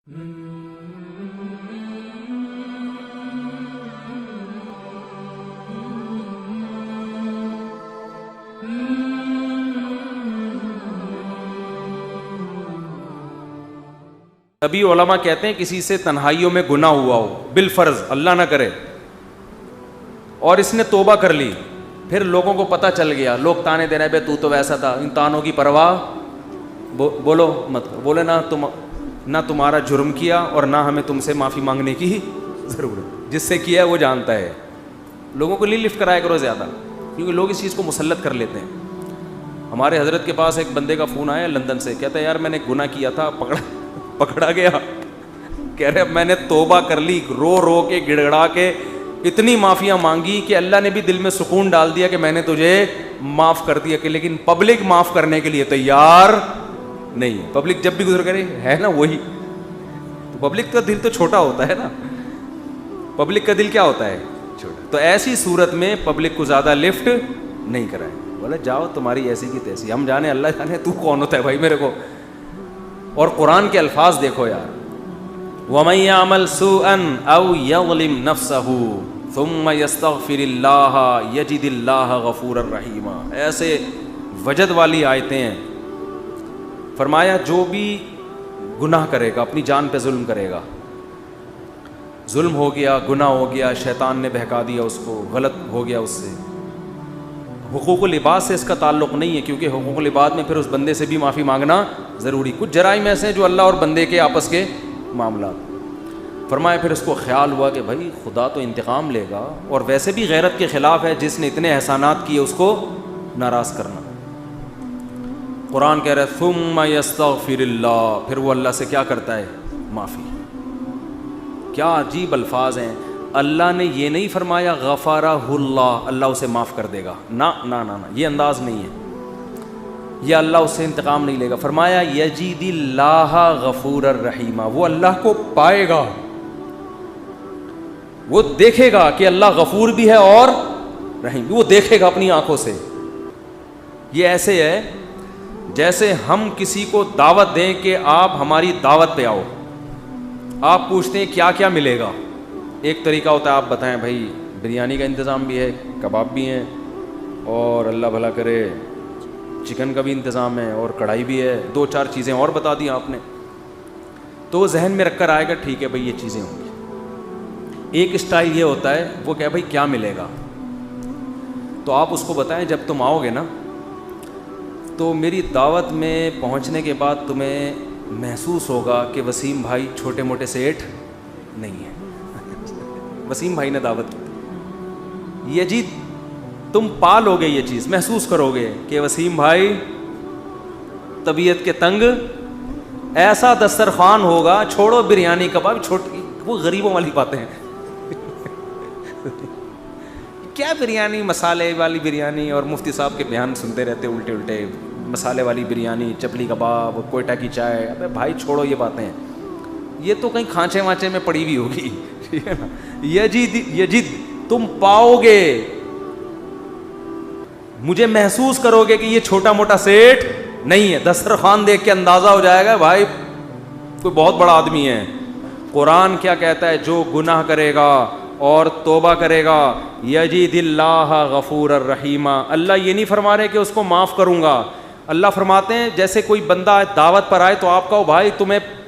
ابھی علماء کہتے ہیں کسی سے تنہائیوں میں گناہ ہوا ہو بالفرض، اللہ نہ کرے، اور اس نے توبہ کر لی، پھر لوگوں کو پتہ چل گیا، لوگ تانے دے رہے ہیں بے تو ویسا تھا، ان تانوں کی پرواہ بولو مت، بولے نہ تمہارا جرم کیا اور نہ ہمیں تم سے معافی مانگنے کی ضرورت، جس سے کیا ہے وہ جانتا ہے۔ لوگوں کو نہیں لفٹ کرایا کرو زیادہ، کیونکہ لوگ اس چیز کو مسلط کر لیتے ہیں۔ ہمارے حضرت کے پاس ایک بندے کا فون آیا لندن سے، کہتا ہے یار میں نے گناہ کیا تھا، پکڑا گیا، کہہ رہے اب میں نے توبہ کر لی، رو رو کے گڑ گڑا کے اتنی معافیاں مانگی کہ اللہ نے بھی دل میں سکون ڈال دیا کہ میں نے تجھے معاف کر دیا، کہ لیکن پبلک معاف کرنے کے لیے تیار نہیں ہے۔ پبلک جب بھی گزر کرے ہے نا وہی، تو پبلک کا دل تو چھوٹا ہوتا ہے نا، پبلک کا دل کیا ہوتا ہے چھوٹا، تو ایسی صورت میں پبلک کو زیادہ لفٹ نہیں کرائے، بولے جاؤ تمہاری ایسی کی تیسی، ہم جانے اللہ جانے تو کون ہوتا ہے بھائی میرے کو۔ اور قرآن کے الفاظ دیکھو یار، وَمَن يَعْمَلْ سُوءًا أَوْ يَظْلِمْ نَفْسَهُ ثُمَّ يَسْتَغْفِرِ اللَّهَ يَجِدِ اللَّهَ غَفُورًا رَحِيمًا، ایسے وجد والی آیتیں ہیں۔ فرمایا جو بھی گناہ کرے گا، اپنی جان پہ ظلم کرے گا، ظلم ہو گیا، گناہ ہو گیا، شیطان نے بہکا دیا اس کو، غلط ہو گیا اس سے، حقوق العباد سے اس کا تعلق نہیں ہے، کیونکہ حقوق العباد میں پھر اس بندے سے بھی معافی مانگنا ضروری، کچھ جرائم ایسے ہیں جو اللہ اور بندے کے آپس کے معاملات۔ فرمایا پھر اس کو خیال ہوا کہ بھائی خدا تو انتقام لے گا، اور ویسے بھی غیرت کے خلاف ہے، جس نے اتنے احسانات کیے اس کو ناراض کرنا۔ قرآن کہہ رہا ہے ثم یستغفر اللہ، پھر وہ اللہ سے کیا کرتا ہے؟ معافی۔ کیا عجیب الفاظ ہیں، اللہ نے یہ نہیں فرمایا غفرہ اللہ، اللہ اسے معاف کر دے گا، نہ نہ نہ، یہ انداز نہیں ہے، یہ اللہ اس سے انتقام نہیں لے گا۔ فرمایا یجد اللہ غفور الرحیم، وہ اللہ کو پائے گا، وہ دیکھے گا کہ اللہ غفور بھی ہے اور رحیم بھی، وہ دیکھے گا اپنی آنکھوں سے۔ یہ ایسے ہے جیسے ہم کسی کو دعوت دیں کہ آپ ہماری دعوت پہ آؤ، آپ پوچھتے ہیں کیا کیا ملے گا، ایک طریقہ ہوتا ہے آپ بتائیں بھائی بریانی کا انتظام بھی ہے، کباب بھی ہیں، اور اللہ بھلا کرے چکن کا بھی انتظام ہے، اور کڑھائی بھی ہے، دو چار چیزیں اور بتا دی آپ نے، تو وہ ذہن میں رکھ کر آئے گا ٹھیک ہے بھائی یہ چیزیں ہوں گی۔ ایک اسٹائل یہ ہوتا ہے وہ کہ بھائی کیا ملے گا، تو آپ اس کو بتائیں جب تم آؤ گے نا تو میری دعوت میں پہنچنے کے بعد تمہیں محسوس ہوگا کہ وسیم بھائی چھوٹے موٹے سیٹ نہیں ہیں، وسیم بھائی نے دعوت کی، یہ جی تم پالو گے، یہ چیز محسوس کرو گے کہ وسیم بھائی طبیعت کے تنگ، ایسا دسترخوان ہوگا، چھوڑو بریانی کباب، چھوٹی وہ غریبوں والی باتیں ہیں، کیا بریانی، مسالے والی بریانی، اور مفتی صاحب کے بیان سنتے رہتے الٹے الٹے، مسالے والی بریانی، چپلی کباب، کوئٹہ کی چائے، ابے بھائی چھوڑو یہ باتیں، یہ تو کہیں کھانچے وانچے میں پڑی ہوئی ہوگی، ٹھیک ہے نا۔ یجد تم پاؤ گے، مجھے محسوس کرو گے کہ یہ چھوٹا موٹا سیٹ نہیں ہے، دسترخوان دیکھ کے اندازہ ہو جائے گا بھائی کوئی بہت بڑا آدمی ہے۔ قرآن کیا کہتا ہے؟ جو گناہ کرے گا اور توبہ کرے گا، یجد اللہ غفور الرحیم، اللہ یہ نہیں فرما رہے کہ اس کو معاف کروں گا، اللہ فرماتے ہیں جیسے کوئی بندہ دعوت پر آئے تو آپ کہو بھائی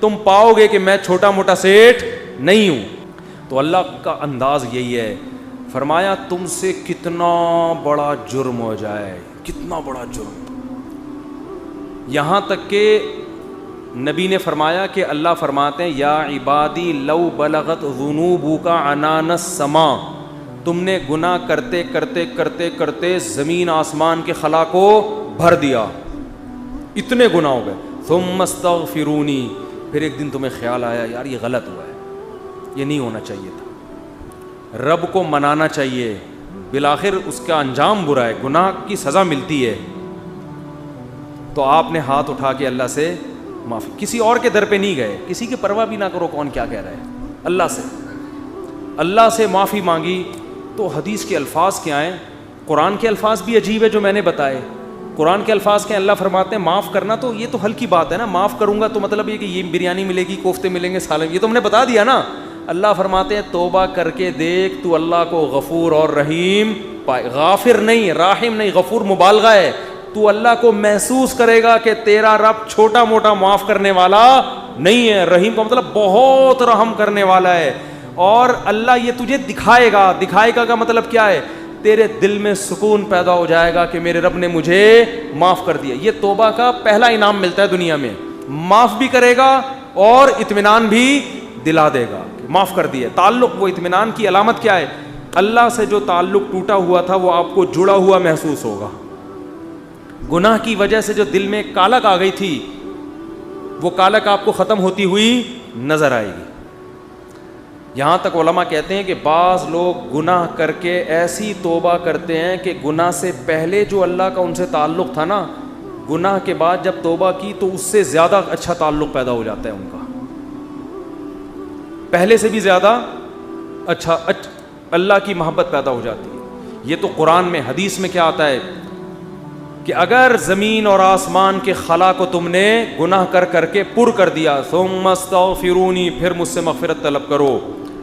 تم پاؤ گے کہ میں چھوٹا موٹا سیٹ نہیں ہوں، تو اللہ کا انداز یہی ہے۔ فرمایا تم سے کتنا بڑا جرم ہو جائے، کتنا بڑا جرم، یہاں تک کہ نبی نے فرمایا کہ اللہ فرماتے ہیں یا عبادی لو بلغت ذنوبک عنان السماء، تم نے گناہ کرتے کرتے کرتے کرتے زمین آسمان کے خلا کو بھر دیا، اتنے گناہ ہو گئے، ثم استغفرونی، پھر ایک دن تمہیں خیال آیا یار یہ غلط ہوا ہے، یہ نہیں ہونا چاہیے تھا، رب کو منانا چاہیے، بالآخر اس کا انجام برا ہے، گناہ کی سزا ملتی ہے، تو آپ نے ہاتھ اٹھا کے اللہ سے معافی، کسی اور کے در پہ نہیں گئے، کسی کی پرواہ بھی نہ کرو کون کیا کہہ رہا ہے، اللہ سے معافی مانگی۔ تو حدیث کے الفاظ کیا ہیں؟ قرآن کے الفاظ بھی عجیب ہے جو میں نے بتائے، قرآن کے الفاظ کے اللہ فرماتے ہیں معاف کرنا تو یہ تو ہلکی بات ہے نا, معاف کروں گا تو مطلب یہ کہ یہ بریانی ملے گی, کوفتے ملیں گے, سالن, یہ تو ہم نے بتا دیا نا. اللہ فرماتے ہیں توبہ کر کے دیکھ تو اللہ کو غفور اور رحیم پائے. غافر نہیں, راحم نہیں, غفور مبالغہ ہے. تو اللہ کو محسوس کرے گا کہ تیرا رب چھوٹا موٹا معاف کرنے والا نہیں ہے. رحیم کا مطلب بہت رحم کرنے والا ہے. اور اللہ یہ تجھے دکھائے گا. دکھائے گا کا مطلب کیا ہے؟ تیرے دل میں سکون پیدا ہو جائے گا کہ میرے رب نے مجھے معاف کر دیا. یہ توبہ کا پہلا انعام ملتا ہے دنیا میں, معاف بھی کرے گا اور اطمینان بھی دلا دے گا, معاف کر دیا. تعلق, وہ اطمینان کی علامت کیا ہے؟ اللہ سے جو تعلق ٹوٹا ہوا تھا وہ آپ کو جڑا ہوا محسوس ہوگا. گناہ کی وجہ سے جو دل میں کالک آ گئی تھی وہ کالک آپ کو ختم ہوتی ہوئی نظر آئے گی. یہاں تک علماء کہتے ہیں کہ بعض لوگ گناہ کر کے ایسی توبہ کرتے ہیں کہ گناہ سے پہلے جو اللہ کا ان سے تعلق تھا نا, گناہ کے بعد جب توبہ کی تو اس سے زیادہ اچھا تعلق پیدا ہو جاتا ہے ان کا, پہلے سے بھی زیادہ اچھا اللہ کی محبت پیدا ہو جاتی ہے. یہ تو قرآن میں, حدیث میں کیا آتا ہے کہ اگر زمین اور آسمان کے خلا کو تم نے گناہ کر کر کے پر کر دیا, ثم استغفرونی, پھر مجھ سے مغفرت طلب کرو,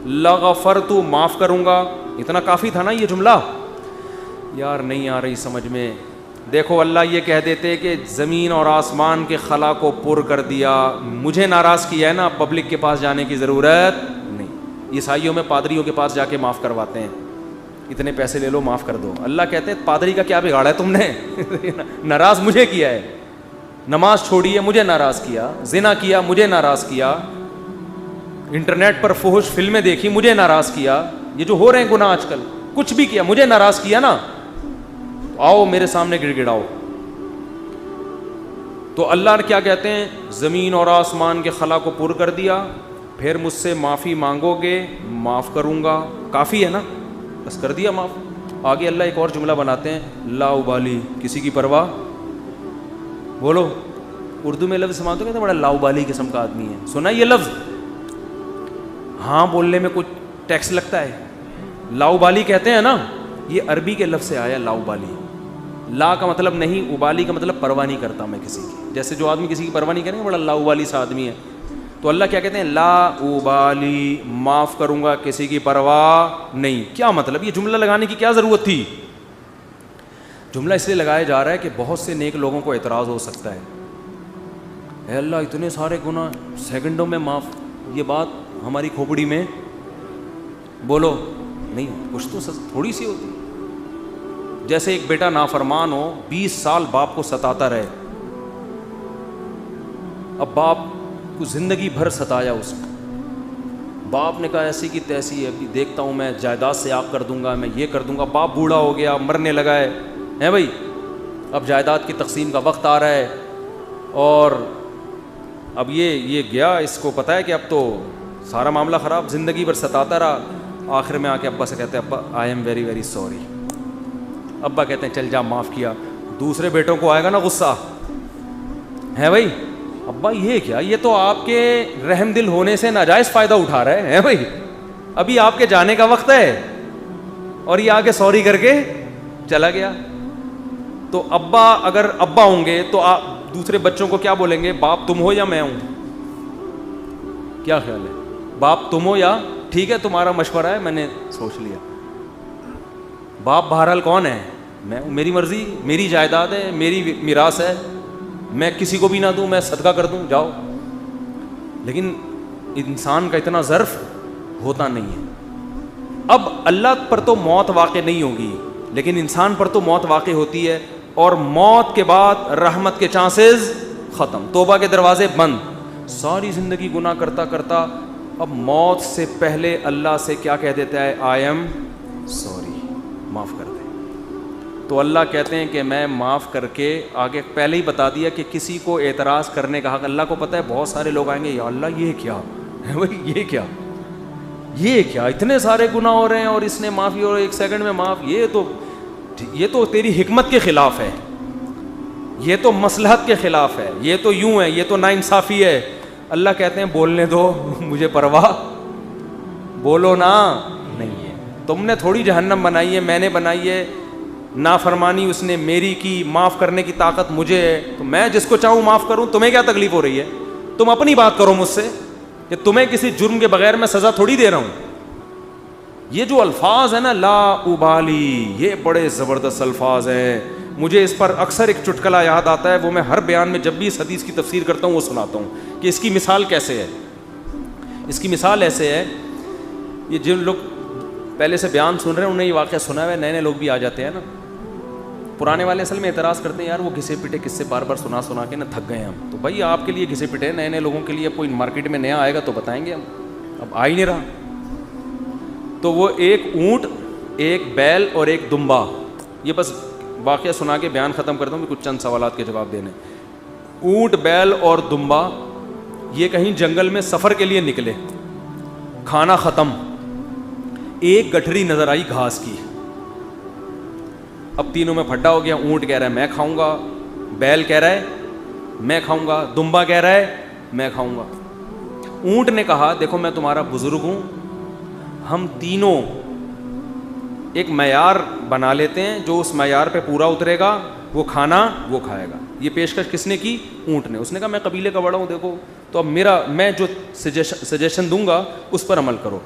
لغفرت, معاف کروں گا. اتنا کافی تھا نا یہ جملہ؟ یار نہیں آ رہی سمجھ میں. دیکھو اللہ یہ کہہ دیتے کہ زمین اور آسمان کے خلا کو پر کر دیا, مجھے ناراض کیا ہے نا, پبلک کے پاس جانے کی ضرورت نہیں. عیسائیوں میں پادریوں کے پاس جا کے معاف کرواتے ہیں, اتنے پیسے لے لو معاف کر دو. اللہ کہتے ہیں پادری کا کیا بگاڑا ہے تم نے؟ ناراض مجھے کیا ہے, نماز چھوڑی ہے مجھے ناراض کیا, زنا کیا مجھے ناراض کیا, انٹرنیٹ پر فحش فلمیں دیکھی مجھے ناراض کیا, یہ جو ہو رہے ہیں گناہ آج کل, کچھ بھی کیا مجھے ناراض کیا نا, آؤ میرے سامنے گڑ گڑاؤ. تو اللہ کیا کہتے ہیں, زمین اور آسمان کے خلا کو پر کر دیا, پھر مجھ سے معافی مانگو گے معاف کروں گا. کافی ہے نا, بس کر دیا معاف. آگے اللہ ایک اور جملہ بناتے ہیں, لا ابالی, کسی کی پرواہ. بولو, اردو میں لفظ سماعت ہو کہتے ہیں بڑا لا ابالی قسم کا آدمی ہے. سنا یہ لفظ؟ ہاں بولنے میں کچھ ٹیکس لگتا ہے. لا ابالی کہتے ہیں نا, یہ عربی کے لفظ سے آیا لا ابالی. لا کا مطلب نہیں, ابالی کا مطلب پرواہ نہیں کرتا میں کسی کی. جیسے جو آدمی کسی کی پرواہ نہیں کریں گے بڑا لا ابالی سا آدمی ہے. تو اللہ کیا کہتے ہیں, لا ابالی, معاف کروں گا کسی کی پرواہ نہیں. کیا مطلب؟ یہ جملہ لگانے کی کیا ضرورت تھی؟ جملہ اس لیے لگایا جا رہا ہے کہ بہت سے نیک لوگوں کو اعتراض ہو سکتا ہے, اے اللہ اتنے سارے گناہ سیکنڈوں میں معاف, یہ بات ہماری کھوپڑی میں بولو نہیں, کچھ تو تھوڑی سی ہوتی. جیسے ایک بیٹا نافرمان ہو, 20 سال باپ کو ستاتا رہے, اب باپ کو زندگی بھر ستایا اس کو, باپ نے کہا ایسی کی تیسی ہے, ابھی دیکھتا ہوں میں جائیداد سے آگ کر دوں گا, میں یہ کر دوں گا. باپ بوڑھا ہو گیا, مرنے لگا ہے بھائی, اب جائیداد کی تقسیم کا وقت آ رہا ہے, اور اب یہ گیا, اس کو پتہ ہے کہ اب تو سارا معاملہ خراب, زندگی بھر ستاتا رہا. آخر میں آ کے ابا سے کہتے ہیں ابا I am very very sorry. ابا کہتے ہیں چل جا معاف کیا. دوسرے بیٹوں کو آئے گا نا غصہ, ہے بھائی, ابا یہ کیا, یہ تو آپ کے رحم دل ہونے سے ناجائز فائدہ اٹھا رہے ہیں بھائی, ابھی آپ کے جانے کا وقت ہے اور یہ آگے سوری کر کے چلا گیا. تو ابا اگر ابا ہوں گے تو آپ دوسرے بچوں کو کیا بولیں گے, باپ تم ہو یا میں ہوں؟ کیا خیال ہے, باپ تم ہو یا ٹھیک ہے تمہارا مشورہ ہے میں نے سوچ لیا. باپ بہرحال کون ہے, میں, میری مرضی, میری جائیداد ہے, میری میراث ہے, میں کسی کو بھی نہ دوں, میں صدقہ کر دوں, جاؤ. لیکن انسان کا اتنا ظرف ہوتا نہیں ہے. اب اللہ پر تو موت واقع نہیں ہوگی, لیکن انسان پر تو موت واقع ہوتی ہے, اور موت کے بعد رحمت کے چانسز ختم, توبہ کے دروازے بند. ساری زندگی گناہ کرتا کرتا اب موت سے پہلے اللہ سے کیا کہہ دیتا ہے, آئی ایم سوری, معاف کر دے. تو اللہ کہتے ہیں کہ میں معاف کر کے, آگے پہلے ہی بتا دیا کہ کسی کو اعتراض کرنے کا حق, اللہ کو پتہ ہے بہت سارے لوگ آئیں گے, یا اللہ یہ کیا ہے بھائی, یہ کیا اتنے سارے گناہ ہو رہے ہیں اور اس نے معافی اور 1 سیکنڈ میں معاف, یہ تو تیری حکمت کے خلاف ہے, یہ تو مصلحت کے خلاف ہے, یہ تو یوں ہے, یہ تو ناانصافی ہے. اللہ کہتے ہیں بولنے دو, مجھے پرواہ, بولو نا, نہیں ہے. تم نے تھوڑی جہنم بنائی ہے, میں نے بنائی ہے. نافرمانی اس نے میری کی, معاف کرنے کی طاقت مجھے ہے, تو میں جس کو چاہوں معاف کروں. تمہیں کیا تکلیف ہو رہی ہے؟ تم اپنی بات کرو مجھ سے کہ تمہیں کسی جرم کے بغیر میں سزا تھوڑی دے رہا ہوں. یہ جو الفاظ ہیں نا, لا ابالی, یہ بڑے زبردست الفاظ ہیں. مجھے اس پر اکثر ایک چٹکلا یاد آتا ہے, وہ میں ہر بیان میں جب بھی اس حدیث کی تفسیر کرتا ہوں وہ سناتا ہوں کہ اس کی مثال کیسے ہے. اس کی مثال ایسے ہے, یہ جن لوگ پہلے سے بیان سن رہے ہیں انہیں یہ واقعہ سنا ہوا ہے, نئے نئے لوگ بھی آ جاتے ہیں نا. پرانے والے اصل میں اعتراض کرتے ہیں, یار وہ گھسے پٹے قصے بار بار سنا سنا کے نا تھک گئے ہم. تو بھائی آپ کے لیے گھسے پٹے, نئے نئے لوگوں کے لیے کوئی مارکیٹ میں نیا آئے گا تو بتائیں گے ہم, اب آ ہی نہیں رہا. تو وہ ایک اونٹ, ایک بیل اور ایک دمبا, یہ بس واقعہ سنا کے بیان ختم کرتا ہوں, کچھ چند سوالات کے جواب دینے. اونٹ, بیل اور دمبا یہ کہیں جنگل میں سفر کے لیے نکلے, کھانا ختم, ایک گٹھری نظر آئی گھاس کی. اب تینوں میں پھڈا ہو گیا. اونٹ کہہ رہا ہے میں کھاؤں گا, بیل کہہ رہا ہے میں کھاؤں گا, دمبا کہہ رہا ہے میں کھاؤں گا. اونٹ نے کہا دیکھو میں تمہارا بزرگ ہوں, ہم تینوں ایک معیار بنا لیتے ہیں, جو اس معیار پہ پورا اترے گا وہ کھانا وہ کھائے گا. یہ پیشکش کس نے کی؟ اونٹ نے. اس نے کہا میں قبیلے کا بڑا ہوں, دیکھو تو اب میں جو سجیشن دوں گا اس پر عمل کرو.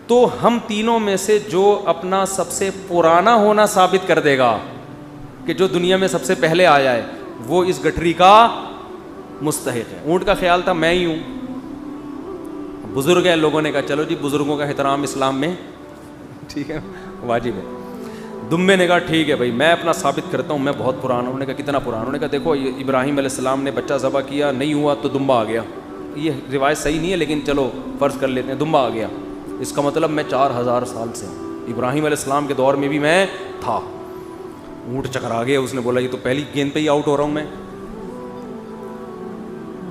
تو ہم تینوں میں سے جو اپنا سب سے پرانا ہونا ثابت کر دے گا کہ جو دنیا میں سب سے پہلے آیا ہے وہ اس گٹھری کا مستحق ہے. اونٹ کا خیال تھا میں ہی ہوں, بزرگ ہے. لوگوں نے کہا چلو جی بزرگوں کا احترام اسلام میں ٹھیک ہے واجب ہے. دمبے نے کہا ٹھیک ہے بھائی میں اپنا ثابت کرتا ہوں, میں بہت پرانا ہوں. انہوں نے کہا کتنا پرانا؟ انہوں نے کہا دیکھو ابراہیم علیہ السلام نے بچہ ذبح کیا, نہیں ہوا تو دمبا آ گیا. یہ روایت صحیح نہیں ہے لیکن چلو فرض کر لیتے ہیں, دمبا آ گیا. اس کا مطلب میں 4000 سال سے ہوں, ابراہیم علیہ السلام کے دور میں بھی میں تھا. اونٹ چکرا گیا, اس نے بولا یہ تو پہلی گیند پہ ہی آؤٹ ہو رہا ہوں میں.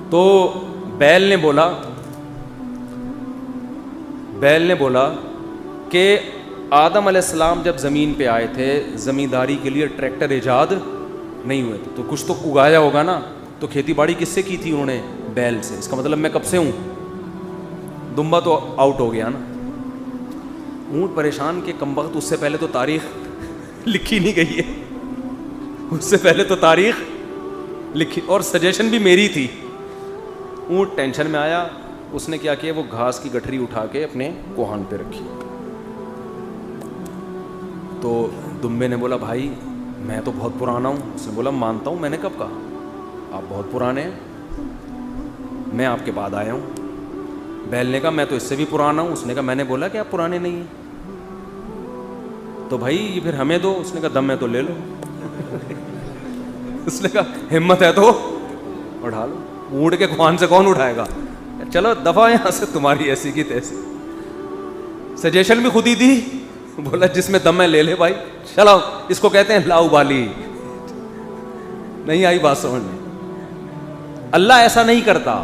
تو بیل نے بولا کہ آدم علیہ السلام جب زمین پہ آئے تھے زمینداری کے لیے ٹریکٹر ایجاد نہیں ہوئے تھے, تو کچھ تو اگایا ہوگا نا. تو کھیتی باڑی کس سے کی تھی انہوں نے؟ بیل سے. اس کا مطلب میں کب سے ہوں. دمبا تو آؤٹ ہو گیا نا. اونٹ پریشان کہ کم وقت, اس سے پہلے تو تاریخ لکھی نہیں گئی ہے, اس سے پہلے تو تاریخ لکھی اور سجیشن بھی میری تھی. اونٹ ٹینشن میں آیا, اس نے کیا کیا, وہ گھاس کی گٹھری اٹھا کے اپنے کوہان پہ رکھی. تو دمبے نے بولا بھائی میں تو بہت پرانا ہوں. اس نے بولا مانتا ہوں, میں نے کب کہا, آپ بہت پرانے ہیں, میں آپ کے بعد آیا ہوں. بیل نے کہا میں تو اس سے بھی پرانا ہوں. اس نے کہا میں نے بولا کہ آپ پرانے نہیں ہیں, تو بھائی یہ پھر ہمیں دو. اس نے کہا دم ہے تو لے لو. اس نے کہا ہمت ہے تو اٹھا لو. اونٹ کے کوہان سے کون اٹھائے گا؟ چلو دفعہ یہاں سے, تمہاری ایسی کی تیسی. سجیشن بھی خود ہی دی, بولا جس میں دم ہے لے لے بھائی. چلو اس کو کہتے ہیں لا ابالی. نہیں آئی بات سمجھ میں؟ اللہ ایسا نہیں کرتا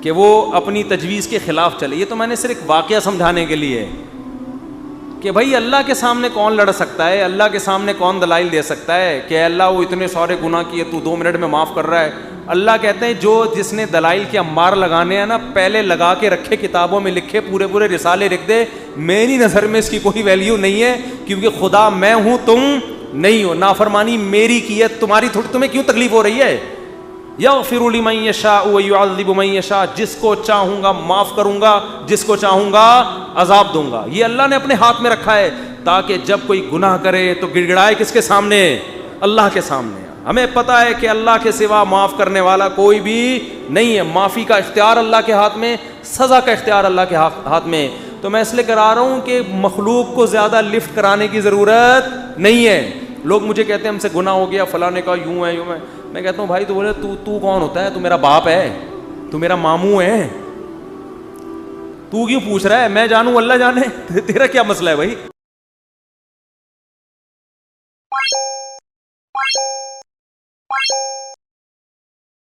کہ وہ اپنی تجویز کے خلاف چلے. یہ تو میں نے صرف ایک واقعہ سمجھانے کے لیے کہ بھائی اللہ کے سامنے کون لڑ سکتا ہے, اللہ کے سامنے کون دلائل دے سکتا ہے کہ اللہ وہ اتنے سارے گناہ کیے تو 2 منٹ میں معاف کر رہا ہے. اللہ کہتے ہیں جو جس نے دلائل کے انبار لگانے ہیں نا, پہلے لگا کے رکھے, کتابوں میں لکھے, پورے رسالے لکھ دے. میری نظر میں اس کی کوئی ویلیو نہیں ہے, کیونکہ خدا میں ہوں تم نہیں ہو. نافرمانی میری کی ہے, تمہاری تمہیں کیوں تکلیف ہو رہی ہے؟ یغفر لمن یشاء ویعذب من یشاء, جس کو چاہوں گا معاف کروں گا, جس کو چاہوں گا عذاب دوں گا. یہ اللہ نے اپنے ہاتھ میں رکھا ہے تاکہ جب کوئی گناہ کرے تو گڑ گڑائے کس کے سامنے؟ اللہ کے سامنے. ہمیں پتہ ہے کہ اللہ کے سوا معاف کرنے والا کوئی بھی نہیں ہے. معافی کا اختیار اللہ کے ہاتھ میں, سزا کا اختیار اللہ کے ہاتھ میں. تو میں اس لیے کرا رہا ہوں کہ مخلوق کو زیادہ لفٹ کرانے کی ضرورت نہیں ہے. لوگ مجھے کہتے ہیں ہم سے گناہ ہو گیا, فلاں نے کہا یوں ہے یوں ہے. میں کہتا ہوں بھائی تو بولے تو کون ہوتا ہے؟ تو میرا باپ ہے, تو میرا ماموں ہے, تو کیوں پوچھ رہا ہے؟ میں جانوں اللہ جانے, تیرا کیا مسئلہ ہے بھائی؟